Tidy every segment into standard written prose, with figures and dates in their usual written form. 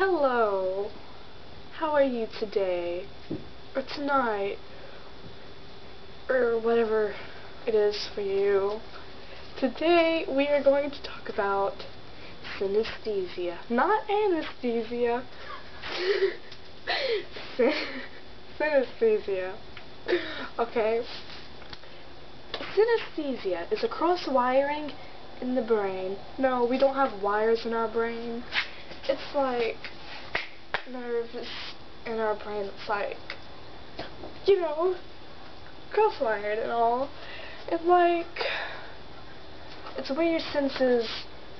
Hello. How are you today? Or tonight? Or whatever it is for you. Today we are going to talk about synesthesia. Not anesthesia. Synesthesia. Okay. Synesthesia is a cross-wiring in the brain. No, we don't have wires in our brain. It's like nerves in our brain. It's like, you know, cross-wired and all. It's like, it's where your senses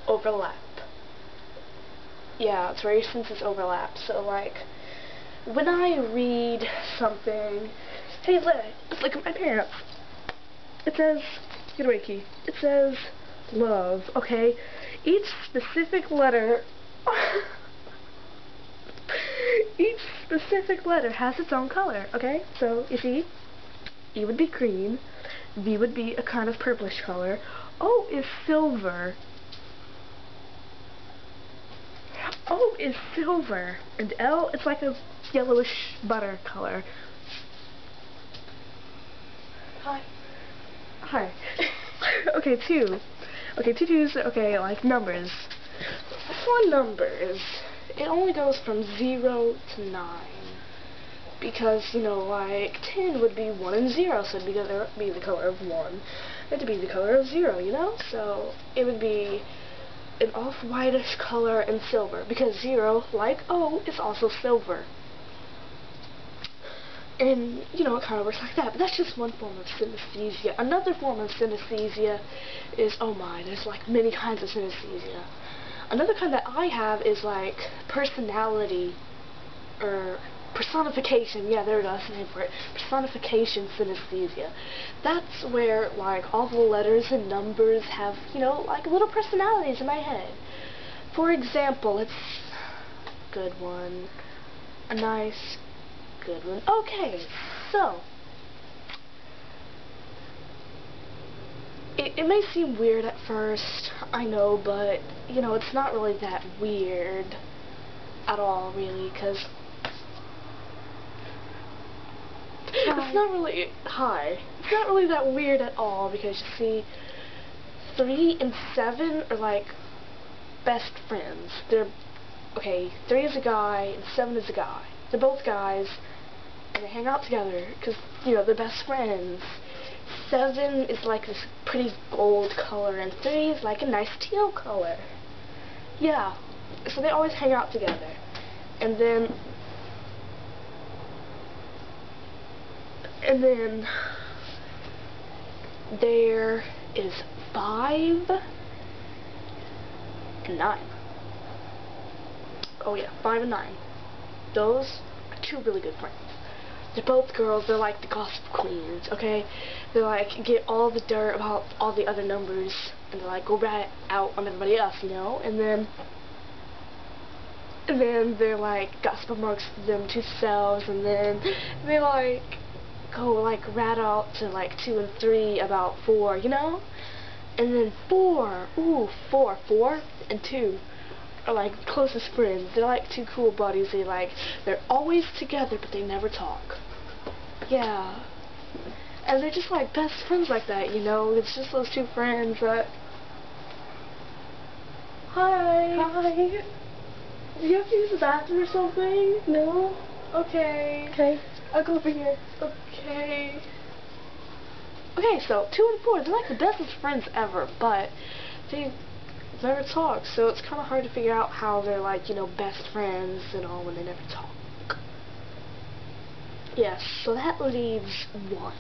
overlap. Yeah, it's where your senses overlap. So like, when I read something, hey look at my parents. It says, get away key. It says love, okay? Each specific letter has its own color, okay? So, you see, E would be green, V would be a kind of purplish color, O is silver, and L, it's like a yellowish butter color. Hi. Okay, two. Okay, twos, okay, like numbers. For numbers, it only goes from 0 to 9. Because, you know, like, 10 would be 1 and 0, so it'd be the color of 1. It'd be the color of 0, you know? So, it would be an off-whitish color and silver. Because 0, like O, is also silver. And, you know, it kind of works like that. But that's just one form of synesthesia. Another form of synesthesia is, oh my, there's like many kinds of synesthesia. Another kind that I have is like personality, or personification. Yeah, there it is, that's the name for it. Personification synesthesia. That's where like all the letters and numbers have, you know, like little personalities in my head. For example, it's good one, a nice good one. Okay, so it may seem weird at first, I know, but you know, it's not really that weird at all, really, because it's not really that weird at all, because you see, 3 and 7 are like best friends. They're okay, 3 is a guy and 7 is a guy. They're both guys, and they hang out together because, you know, they're best friends. 7 is like this pretty gold color, and 3 is like a nice teal color. Yeah, so they always hang out together. And then there is 5 and 9. Oh yeah, 5 and 9. Those are 2 really good friends. They're both girls. They're like the gossip queens, okay? They like get all the dirt about all the other numbers, and they like go rat out on everybody else, you know? And then they're like gossip amongst them 2 selves, and then they like go like rat out to like 2 and 3 about 4, you know? And then 4 and 2 are like closest friends. They're like 2 cool buddies. They're always together, but they never talk. Yeah. And they're just like best friends like that, you know? It's just those 2 friends that... Hi. Hi. Do you have to use the bathroom or something? No? Okay. Okay. I'll go over here. Okay. Okay, so 2 and 4, they're like the bestest friends ever, but they never talk, so it's kind of hard to figure out how they're like, you know, best friends and all when they never talk. Yes, so that leaves 1.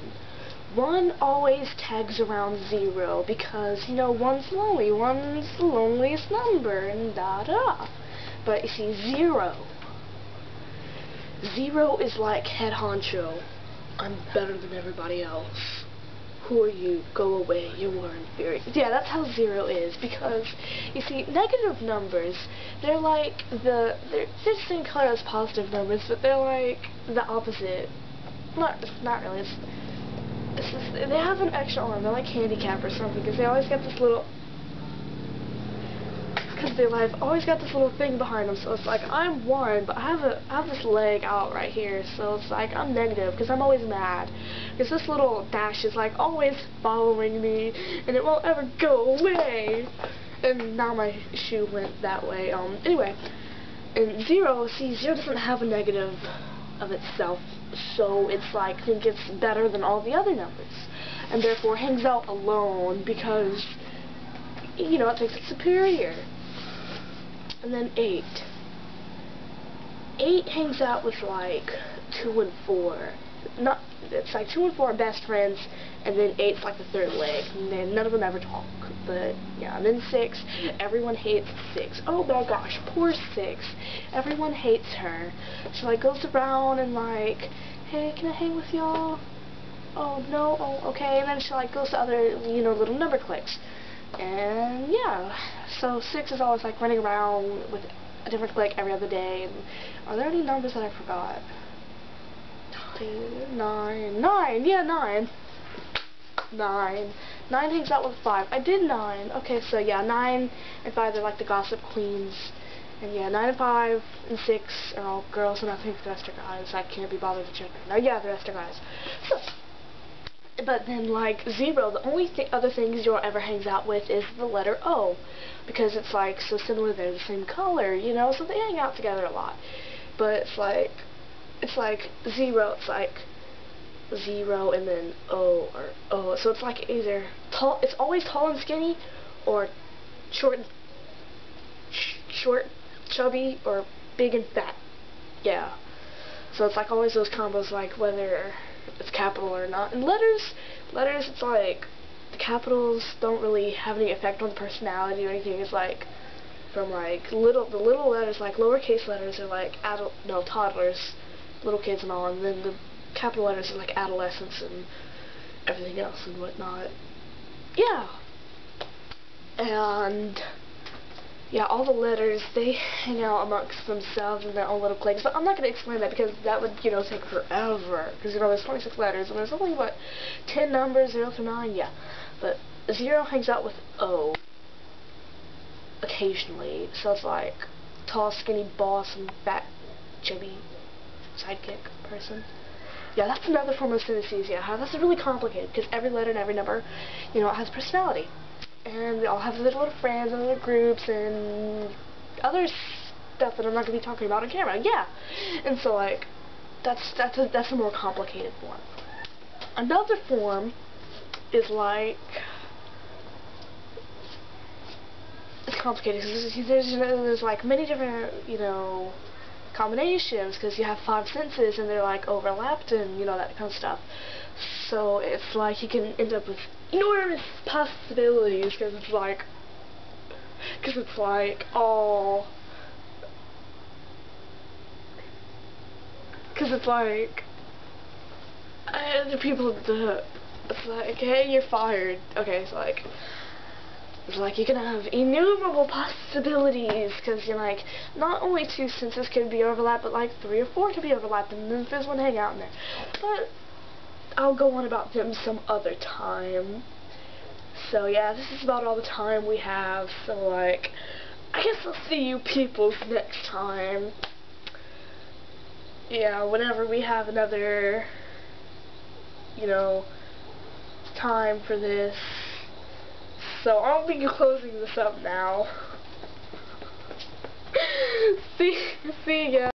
1 always tags around 0 because, you know, 1's lonely, 1's the loneliest number, and da-da. But you see, 0 is like head honcho. I'm better than everybody else. Who are you? Go away. You are inferior. Yeah, that's how 0 is, because, you see, negative numbers, they're like they're the same color as positive numbers, but they're like the opposite. Not really. It's just, they have an extra arm. They're like handicapped or something, because they always get this little... because they like always got this little thing behind them, so it's like I'm 1, but I have this leg out right here, so it's like I'm negative because I'm always mad because this little dash is like always following me and it won't ever go away. And now my shoe went that way. Anyway, and 0, see, 0 doesn't have a negative of itself, so it's like think it's better than all the other numbers, and therefore hangs out alone because, you know, it thinks it's superior. And then 8. 8 hangs out with like 2 and 4. It's like 2 and 4 are best friends, and then 8's like the third leg, and then none of them ever talk. But yeah, and then 6, everyone hates 6. Oh my gosh, poor 6. Everyone hates her. She like goes around and like, hey, can I hang with y'all? Oh no, oh okay, and then she like goes to other, you know, little number cliques. And yeah, so 6 is always like running around with a different clique every other day. And are there any numbers that I forgot? 9, yeah, 9. 9 hangs out with 5. I did 9. Okay, so yeah, 9 and 5 are like the gossip queens. And yeah, 9 and 5 and 6 are all girls, and I think the rest are guys. I can't be bothered to check. No, yeah, the rest are guys. So, but then like 0, the only other thing 0 ever hangs out with is the letter O, because it's like so similar. They're the same color, you know, so they hang out together a lot. But it's like 0. It's like 0 and then O or O. So it's like either tall. It's always tall and skinny, or short, chubby, or big and fat. Yeah. So it's like always those combos, like whether it's capital or not. And letters, it's like the capitals don't really have any effect on the personality or anything. It's like from like the little letters, like lowercase letters are like toddlers, little kids and all, and then the capital letters are like adolescents and everything else and whatnot. Yeah. And yeah, all the letters, they hang out amongst themselves in their own little cliques. But I'm not going to explain that because that would, you know, take forever. Because, you know, there's 26 letters and there's only, what, 10 numbers, 0 through 9? Yeah. But 0 hangs out with O occasionally. So it's like tall, skinny boss and fat, chubby sidekick person. Yeah, that's another form of synesthesia. That's really complicated because every letter and every number, you know, it has personality. And they all have their little friends and their groups and other stuff that I'm not going to be talking about on camera. Yeah. And so, like, that's a more complicated form. Another form is like, it's complicated because there's like many different, you know, combinations, because you have 5 senses and they're like overlapped and, you know, that kind of stuff. So it's like you can end up with enormous possibilities because it's like all, because it's like the people, it's like, hey, you're fired. Okay, it's like you can have innumerable possibilities because you're like not only 2 senses can be overlapped, but like 3 or 4 can be overlapped, and then there's one hang out in there. But I'll go on about them some other time. So yeah, this is about all the time we have. So like, I guess I'll see you peoples next time. Yeah, whenever we have another, you know, time for this. So I'll be closing this up now. See ya.